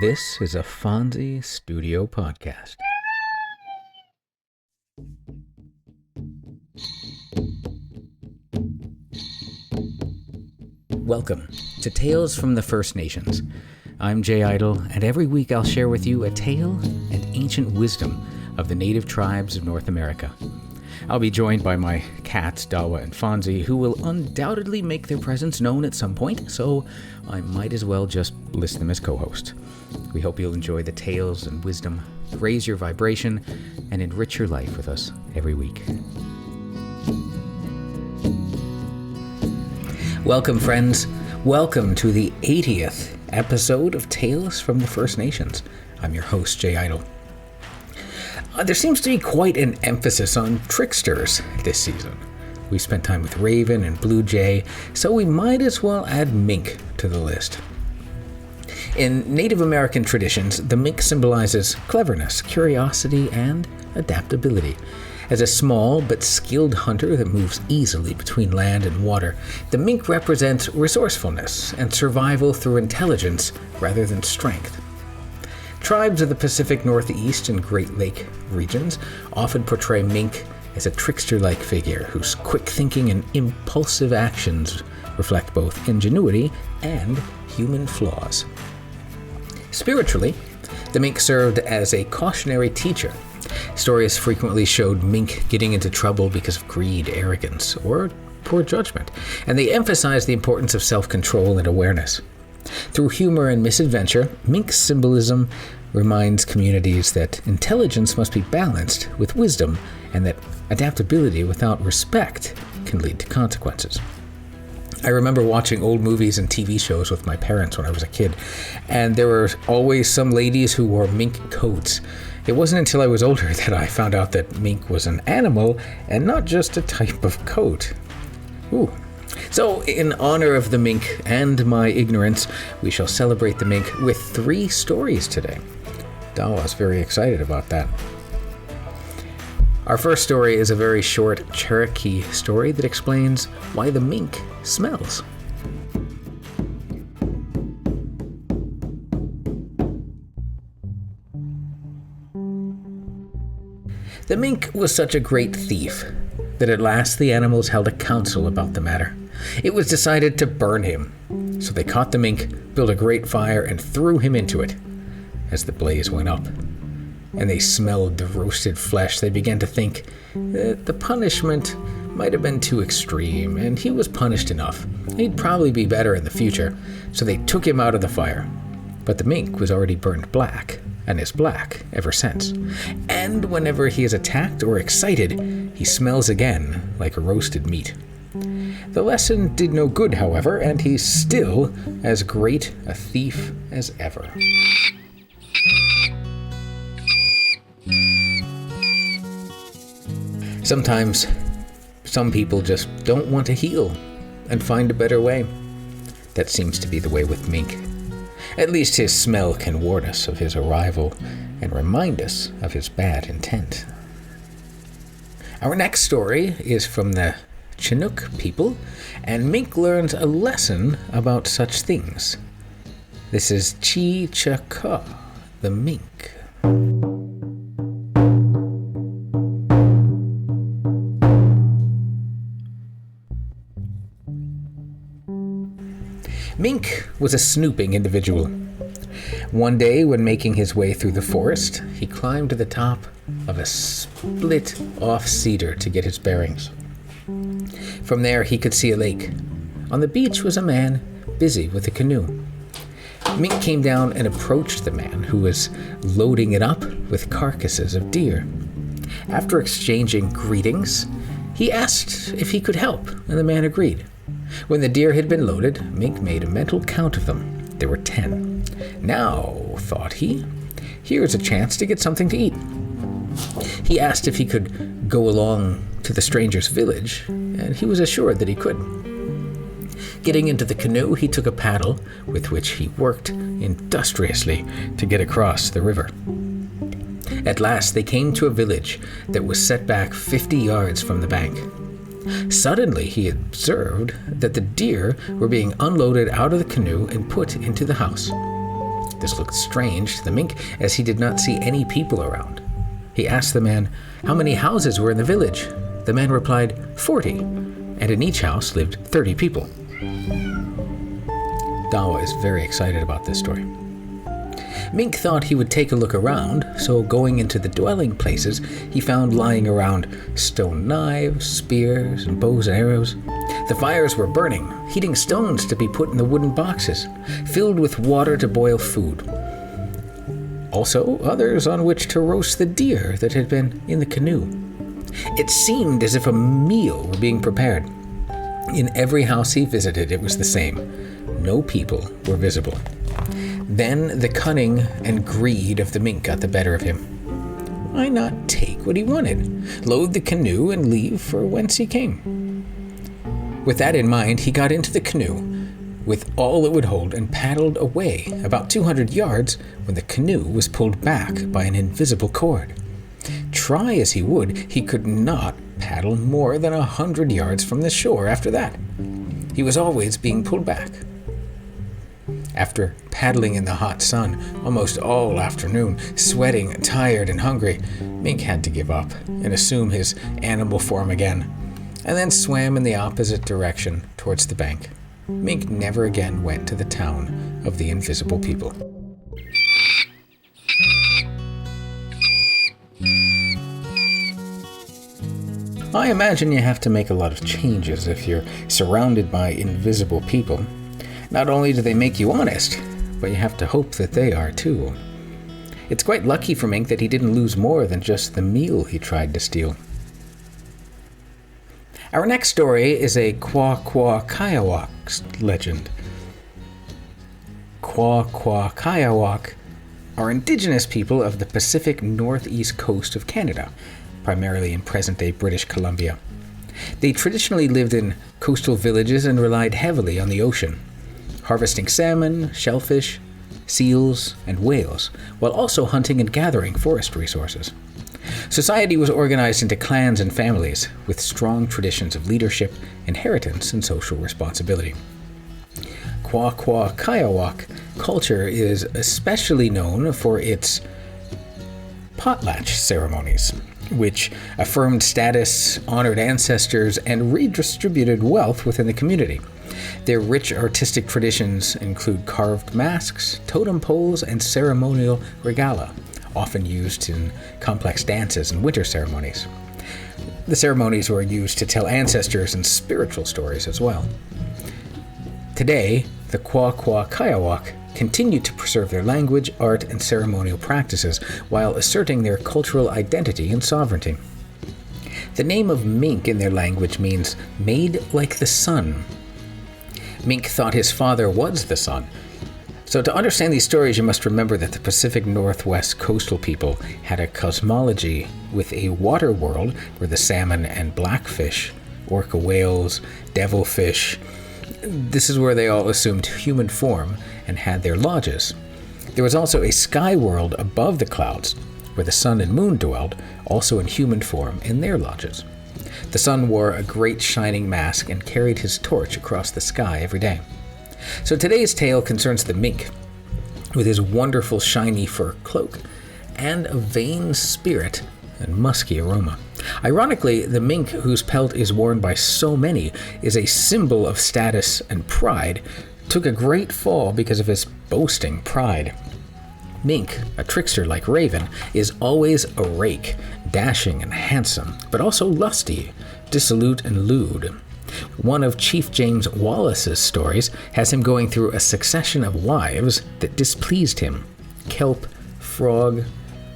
This is a Fonzie Studio podcast. Welcome to Tales from the First Nations. I'm Jay Idle, and every week I'll share with you a tale and ancient wisdom of the native tribes of North America. I'll be joined by my cats, Dawa and Fonzie, who will undoubtedly make their presence known at some point, so I might as well just list them as co-hosts. We hope you'll enjoy the tales and wisdom, raise your vibration, and enrich your life with us every week. Welcome, friends. Welcome to the 80th episode of Tales from the First Nations. I'm your host, Jay Idle. There seems to be quite an emphasis on tricksters this season. We spent time with Raven and Blue Jay, so we might as well add Mink to the list. In Native American traditions, the mink symbolizes cleverness, curiosity, and adaptability. As a small but skilled hunter that moves easily between land and water, the mink represents resourcefulness and survival through intelligence rather than strength. Tribes of the Pacific Northeast and Great Lake regions often portray Mink as a trickster-like figure whose quick thinking and impulsive actions reflect both ingenuity and human flaws. Spiritually, the Mink served as a cautionary teacher. Stories frequently showed Mink getting into trouble because of greed, arrogance, or poor judgment, and they emphasized the importance of self-control and awareness. Through humor and misadventure, Mink's symbolism reminds communities that intelligence must be balanced with wisdom and that adaptability without respect can lead to consequences. I remember watching old movies and TV shows with my parents when I was a kid, and there were always some ladies who wore mink coats. It wasn't until I was older that I found out that mink was an animal and not just a type of coat. Ooh. So, in honor of the mink and my ignorance, we shall celebrate the mink with 3 stories today. Dawa's very excited about that. Our first story is a very short Cherokee story that explains why the mink smells. The mink was such a great thief that at last the animals held a council about the matter. It was decided to burn him, so they caught the mink, built a great fire, and threw him into it. As the blaze went up, and they smelled the roasted flesh, they began to think that the punishment might have been too extreme, and he was punished enough. He'd probably be better in the future, so they took him out of the fire. But the mink was already burned black, and is black ever since. And whenever he is attacked or excited, he smells again like roasted meat. The lesson did no good, however, and he's still as great a thief as ever. Sometimes, some people just don't want to heal and find a better way. That seems to be the way with Mink. At least his smell can warn us of his arrival and remind us of his bad intent. Our next story is from the Chinook people, and Mink learns a lesson about such things. This is Chi-Cha-Ka, the Mink. Mink was a snooping individual. One day, when making his way through the forest, he climbed to the top of a split-off cedar to get his bearings. From there, he could see a lake. On the beach was a man busy with a canoe. Mink came down and approached the man, who was loading it up with carcasses of deer. After exchanging greetings, he asked if he could help, and the man agreed. When the deer had been loaded, Mink made a mental count of them. There were 10. Now, thought he, here's a chance to get something to eat. He asked if he could go along to the stranger's village, and he was assured that he could. Getting into the canoe, he took a paddle with which he worked industriously to get across the river. At last, they came to a village that was set back 50 yards from the bank. Suddenly, he observed that the deer were being unloaded out of the canoe and put into the house. This looked strange to the mink, as he did not see any people around. He asked the man how many houses were in the village. The man replied, 40, and in each house lived 30 people. Dawa is very excited about this story. Mink thought he would take a look around, so going into the dwelling places, he found lying around stone knives, spears, and bows and arrows. The fires were burning, heating stones to be put in the wooden boxes, filled with water to boil food. Also, others on which to roast the deer that had been in the canoe. It seemed as if a meal were being prepared. In every house he visited, it was the same. No people were visible. Then the cunning and greed of the mink got the better of him. Why not take what he wanted, load the canoe, and leave for whence he came? With that in mind, he got into the canoe with all it would hold and paddled away about 200 yards when the canoe was pulled back by an invisible cord. Try as he would, he could not paddle more than 100 yards from the shore after that. He was always being pulled back. After paddling in the hot sun almost all afternoon, sweating, tired, and hungry, Mink had to give up and assume his animal form again, and then swam in the opposite direction towards the bank. Mink never again went to the town of the invisible people. I imagine you have to make a lot of changes if you're surrounded by invisible people. Not only do they make you honest, but you have to hope that they are too. It's quite lucky for Mink that he didn't lose more than just the meal he tried to steal. Our next story is a Kwa-Kwa-Kayawak legend. Kwa-Kwa-Kayawak are indigenous people of the Pacific northeast coast of Canada, primarily in present-day British Columbia. They traditionally lived in coastal villages and relied heavily on the ocean, harvesting salmon, shellfish, seals, and whales, while also hunting and gathering forest resources. Society was organized into clans and families, with strong traditions of leadership, inheritance, and social responsibility. Kwa-Kwa-Kayawak culture is especially known for its potlatch ceremonies, which affirmed status, honored ancestors, and redistributed wealth within the community. Their rich artistic traditions include carved masks, totem poles, and ceremonial regala, often used in complex dances and winter ceremonies. The ceremonies were used to tell ancestors and spiritual stories as well. Today, the Kwa-Kwa-Kayawak continue to preserve their language, art, and ceremonial practices while asserting their cultural identity and sovereignty. The name of Mink in their language means made like the sun. Mink thought his father was the sun. So to understand these stories, you must remember that the Pacific Northwest coastal people had a cosmology with a water world where the salmon and blackfish, orca whales, devilfish, this is where they all assumed human form and had their lodges. There was also a sky world above the clouds where the sun and moon dwelled, also in human form, in their lodges. The sun wore a great shining mask and carried his torch across the sky every day. So today's tale concerns the mink, with his wonderful shiny fur cloak, and a vain spirit and musky aroma. Ironically, the mink, whose pelt is worn by so many, is a symbol of status and pride, took a great fall because of his boasting pride. Mink, a trickster like Raven, is always a rake, dashing and handsome, but also lusty, dissolute and lewd. One of Chief James Wallace's stories has him going through a succession of wives that displeased him. Kelp, frog,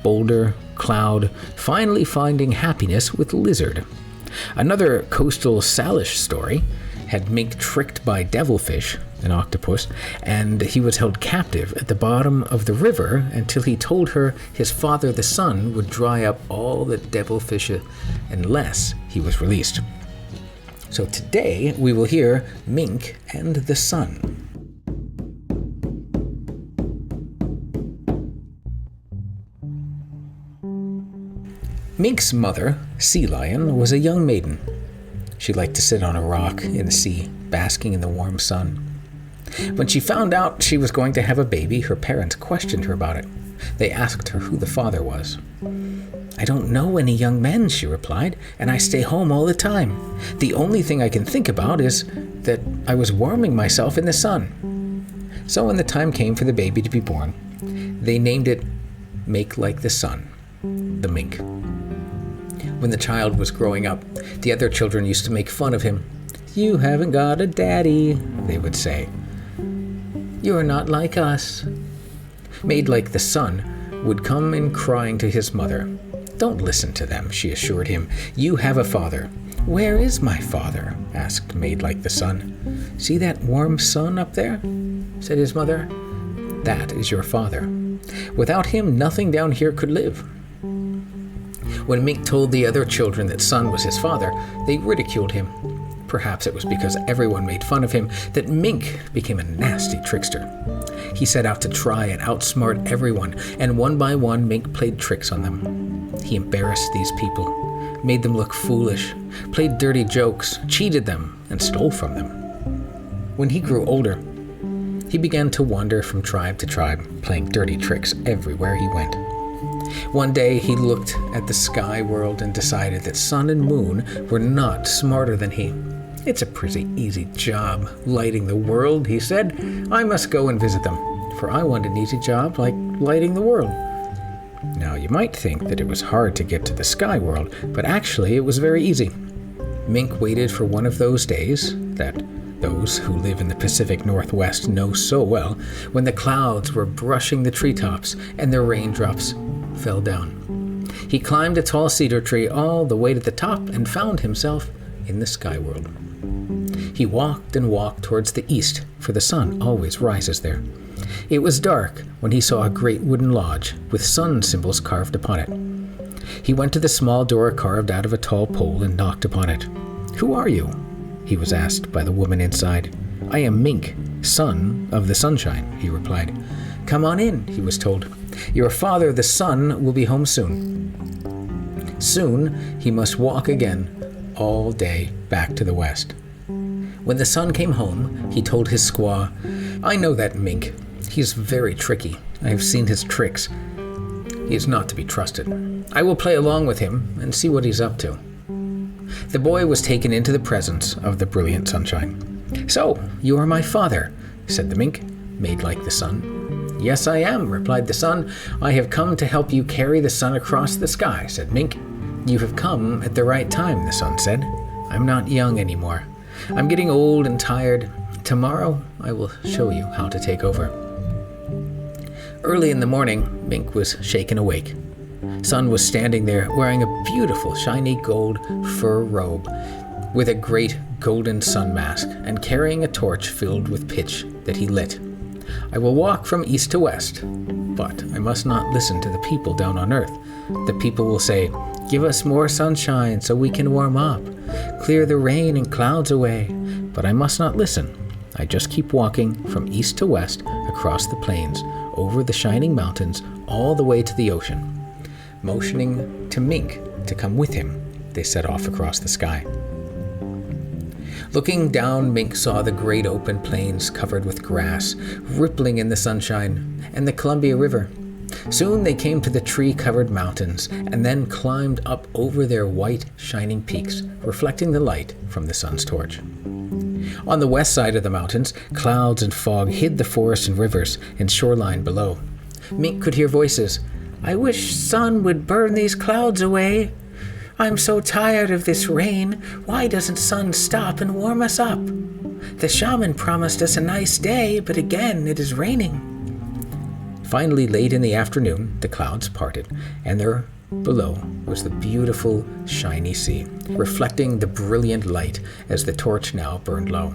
boulder, cloud, finally finding happiness with lizard. Another coastal Salish story had Mink tricked by devilfish, an octopus, and he was held captive at the bottom of the river until he told her his father the sun would dry up all the devilfish unless he was released. So today we will hear Mink and the Sun. Mink's mother, Sea Lion, was a young maiden. She liked to sit on a rock in the sea, basking in the warm sun. When she found out she was going to have a baby, her parents questioned her about it. They asked her who the father was. "I don't know any young men," she replied, "and I stay home all the time. The only thing I can think about is that I was warming myself in the sun." So when the time came for the baby to be born, they named it Make Like the Sun, the Mink. When the child was growing up, the other children used to make fun of him. "You haven't got a daddy," they would say. "You're not like us." Made Like the Sun would come in crying to his mother. "Don't listen to them," she assured him. "You have a father." "Where is my father?" asked Made Like the Sun. "See that warm sun up there?" said his mother. "That is your father. Without him, nothing down here could live." When Mink told the other children that Sun was his father, they ridiculed him. Perhaps it was because everyone made fun of him that Mink became a nasty trickster. He set out to try and outsmart everyone, and one by one Mink played tricks on them. He embarrassed these people, made them look foolish, played dirty jokes, cheated them, and stole from them. When he grew older, he began to wander from tribe to tribe, playing dirty tricks everywhere he went. One day he looked at the sky world and decided that sun and moon were not smarter than he. "It's a pretty easy job, lighting the world," he said. "I must go and visit them, for I want an easy job like lighting the world." Now, you might think that it was hard to get to the sky world, but actually it was very easy. Mink waited for one of those days that those who live in the Pacific Northwest know so well, when the clouds were brushing the treetops and the raindrops fell down. He climbed a tall cedar tree all the way to the top and found himself in the sky world. He walked and walked towards the east, for the sun always rises there. It was dark when he saw a great wooden lodge with sun symbols carved upon it. He went to the small door carved out of a tall pole and knocked upon it. "Who are you?" he was asked by the woman inside. "I am Mink, son of the sunshine," he replied. "Come on in," he was told. "Your father, the sun, will be home soon." Soon he must walk again all day back to the west. When the sun came home, he told his squaw, "I know that Mink. He is very tricky. I have seen his tricks. He is not to be trusted. I will play along with him and see what he's up to." The boy was taken into the presence of the brilliant sunshine. "So, you are my father," said the Mink, Made Like the Sun. "Yes, I am," replied the sun. "I have come to help you carry the sun across the sky," said Mink. "You have come at the right time," the sun said. "I'm not young anymore. I'm getting old and tired. Tomorrow I will show you how to take over." Early in the morning, Mink was shaken awake. Sun was standing there wearing a beautiful shiny gold fur robe with a great golden sun mask and carrying a torch filled with pitch that he lit. "I will walk from east to west, but I must not listen to the people down on earth. The people will say, 'Give us more sunshine so we can warm up. Clear the rain and clouds away.' But I must not listen. I just keep walking from east to west across the plains, over the shining mountains, all the way to the ocean." Motioning to Mink to come with him, they set off across the sky. Looking down, Mink saw the great open plains covered with grass, rippling in the sunshine, and the Columbia River. Soon they came to the tree-covered mountains, and then climbed up over their white, shining peaks, reflecting the light from the sun's torch. On the west side of the mountains, clouds and fog hid the forests and rivers and shoreline below. Mink could hear voices. "I wish sun would burn these clouds away. I'm so tired of this rain. Why doesn't sun stop and warm us up? The shaman promised us a nice day, but again it is raining." Finally, late in the afternoon, the clouds parted, and there below was the beautiful, shiny sea, reflecting the brilliant light as the torch now burned low.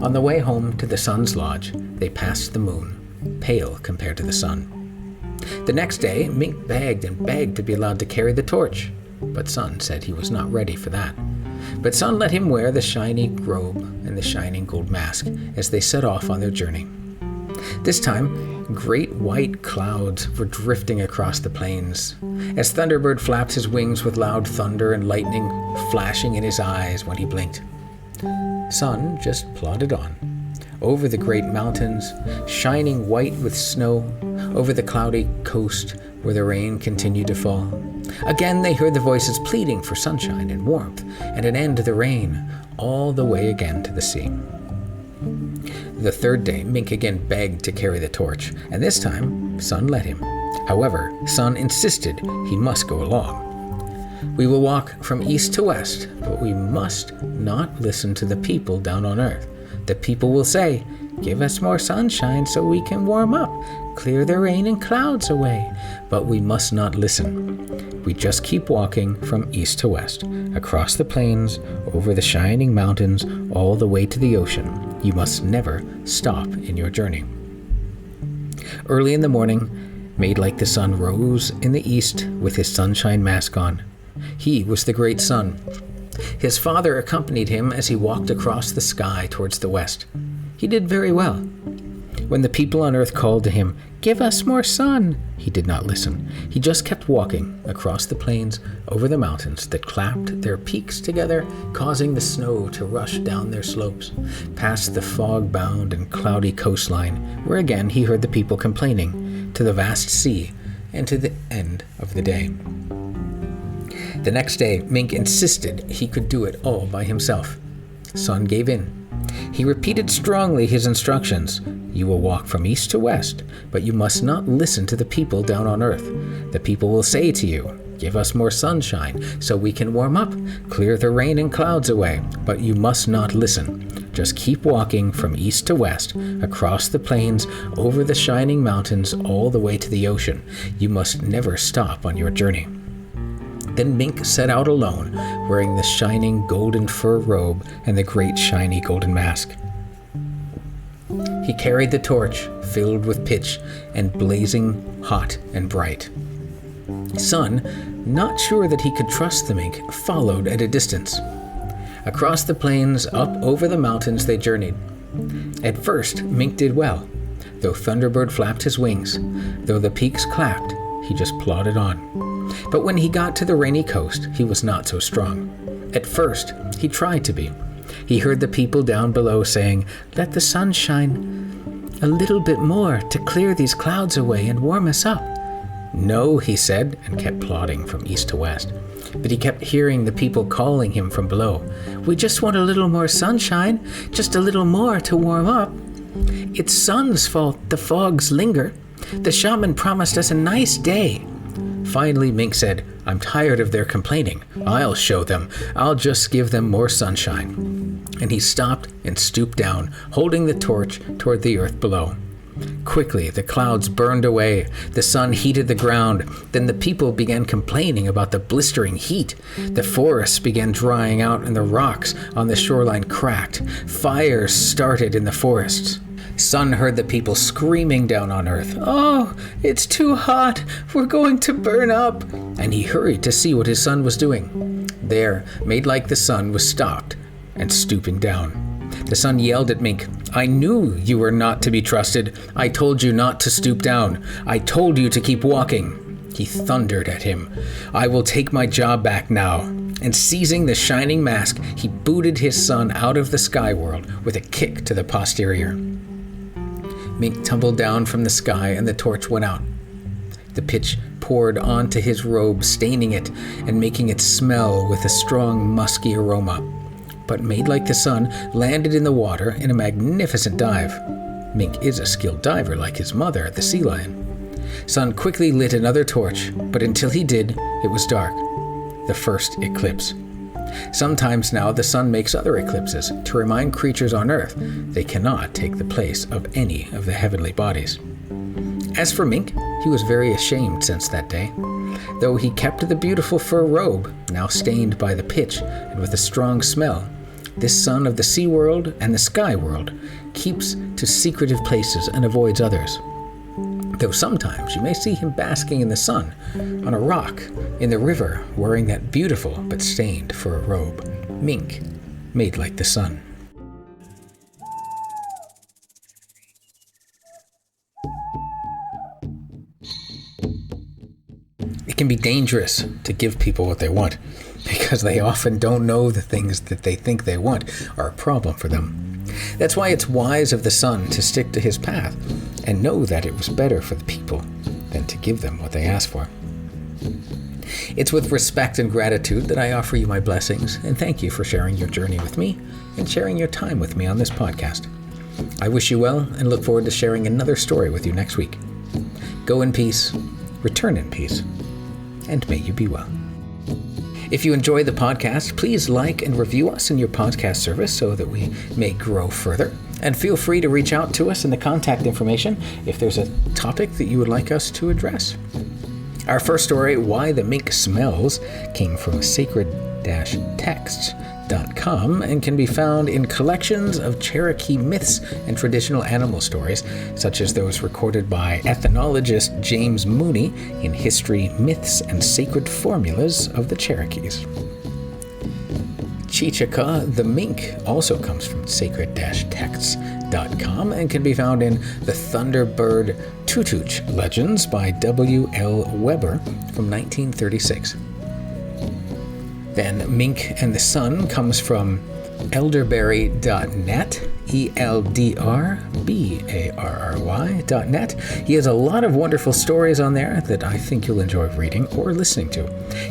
On the way home to the sun's lodge, they passed the moon, pale compared to the sun. The next day, Mink begged and begged to be allowed to carry the torch, but Sun said he was not ready for that. But Sun let him wear the shiny robe and the shining gold mask as they set off on their journey. This time, great white clouds were drifting across the plains, as Thunderbird flapped his wings with loud thunder and lightning flashing in his eyes when he blinked. Sun just plodded on, over the great mountains, shining white with snow, over the cloudy coast where the rain continued to fall. Again they heard the voices pleading for sunshine and warmth and an end to the rain, all the way again to the sea. The third day, Mink again begged to carry the torch, and this time Sun let him. However, Sun insisted he must go along. "We will walk from east to west, but we must not listen to the people down on earth. The people will say, 'Give us more sunshine so we can warm up. Clear the rain and clouds away.' But we must not listen. We just keep walking from east to west, across the plains, over the shining mountains, all the way to the ocean. You must never stop in your journey." Early in the morning, Made Like the Sun rose in the east with his sunshine mask on. He was the great sun. His father accompanied him as he walked across the sky towards the west. He did very well. When the people on earth called to him, "Give us more sun," he did not listen. He just kept walking across the plains, over the mountains that clapped their peaks together, causing the snow to rush down their slopes, past the fog-bound and cloudy coastline, where again he heard the people complaining, to the vast sea, and to the end of the day. The next day, Mink insisted he could do it all by himself. Sun gave in. He repeated strongly his instructions. "You will walk from east to west, but you must not listen to the people down on earth. The people will say to you, 'Give us more sunshine so we can warm up. Clear the rain and clouds away.' But you must not listen. Just keep walking from east to west, across the plains, over the shining mountains, all the way to the ocean. You must never stop on your journey." Then Mink set out alone, wearing the shining golden fur robe and the great shiny golden mask. He carried the torch, filled with pitch and blazing hot and bright. Sun, not sure that he could trust the mink, followed at a distance. Across the plains, up over the mountains they journeyed. At first, Mink did well. Though Thunderbird flapped his wings, though the peaks clapped, he just plodded on. But when he got to the rainy coast, he was not so strong. At first, he tried to be. He heard the people down below saying, "Let the sun shine a little bit more to clear these clouds away and warm us up." "No," he said, and kept plodding from east to west. But he kept hearing the people calling him from below. "We just want a little more sunshine, just a little more to warm up. It's Sun's fault the fogs linger. The shaman promised us a nice day." Finally, Mink said, "I'm tired of their complaining. I'll show them. I'll just give them more sunshine." And he stopped and stooped down, holding the torch toward the earth below. Quickly, the clouds burned away. The sun heated the ground. Then the people began complaining about the blistering heat. The forests began drying out and the rocks on the shoreline cracked. Fires started in the forests. Sun heard the people screaming down on earth, "Oh, it's too hot. We're going to burn up." And he hurried to see what his son was doing. There, Made Like the Sun was stopped and stooping down. The sun yelled at Mink, "I knew you were not to be trusted. I told you not to stoop down. I told you to keep walking." He thundered at him, "I will take my job back now." And seizing the shining mask, he booted his son out of the sky world with a kick to the posterior. Mink tumbled down from the sky and the torch went out. The pitch poured onto his robe, staining it and making it smell with a strong, musky aroma. But Made Like the Sun landed in the water in a magnificent dive. Mink is a skilled diver like his mother, the sea lion. Sun quickly lit another torch, but until he did, it was dark. The first eclipse. Sometimes now the sun makes other eclipses to remind creatures on Earth they cannot take the place of any of the heavenly bodies. As for Mink, he was very ashamed since that day. Though he kept the beautiful fur robe, now stained by the pitch and with a strong smell, this son of the sea world and the sky world keeps to secretive places and avoids others. Though sometimes you may see him basking in the sun, on a rock, in the river, wearing that beautiful but stained fur robe. Mink, Made Like the Sun. It can be dangerous to give people what they want, because they often don't know the things that they think they want are a problem for them. That's why it's wise of the son to stick to his path and know that it was better for the people than to give them what they asked for. It's with respect and gratitude that I offer you my blessings and thank you for sharing your journey with me and sharing your time with me on this podcast. I wish you well and look forward to sharing another story with you next week. Go in peace, return in peace, and may you be well. If you enjoy the podcast, please like and review us in your podcast service so that we may grow further. And feel free to reach out to us in the contact information if there's a topic that you would like us to address. Our first story, Why the Mink Smells, came from sacred-texts.com and can be found in collections of Cherokee myths and traditional animal stories, such as those recorded by ethnologist James Mooney in History, Myths, and Sacred Formulas of the Cherokees. Chichaka the Mink also comes from sacred-texts.com and can be found in the Thunderbird Tutuch Legends by W.L. Weber from 1936. Then Mink and the Sun comes from elderberry.net, ELDRBARRY.net. He has a lot of wonderful stories on there that I think you'll enjoy reading or listening to.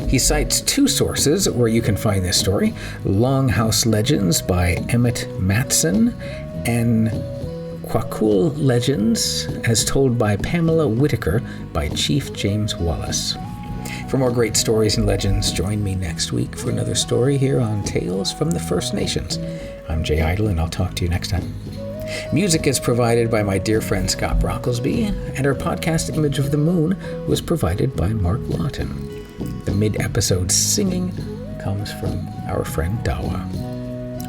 He cites two sources where you can find this story: Longhouse Legends by Emmett Matson and Quacool Legends as told by Pamela Whitaker by Chief James Wallace. For more great stories and legends, join me next week for another story here on Tales from the First Nations. I'm Jay Idle, and I'll talk to you next time. Music is provided by my dear friend Scott Brocklesby, and our podcast Image of the Moon was provided by Mark Lawton. The mid-episode singing comes from our friend Dawa.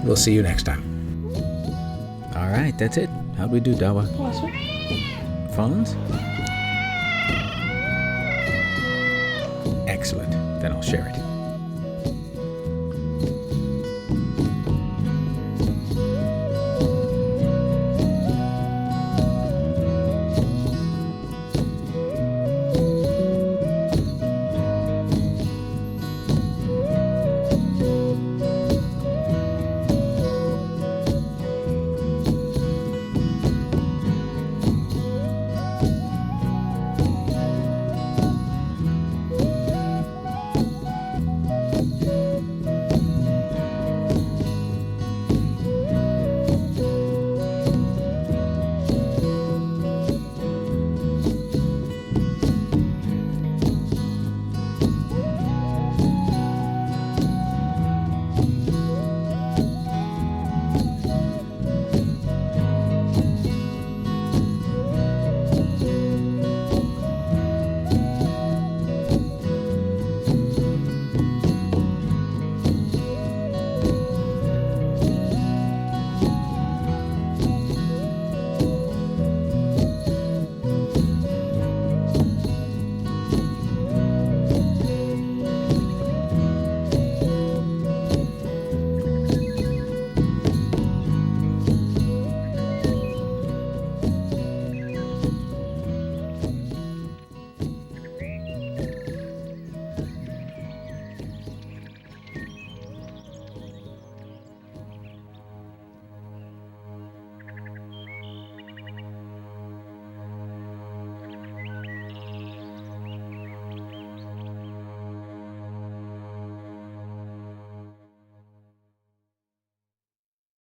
We'll see you next time. All right, that's it. How'd we do, Dawa? Awesome. Phones? Excellent. Then I'll share it.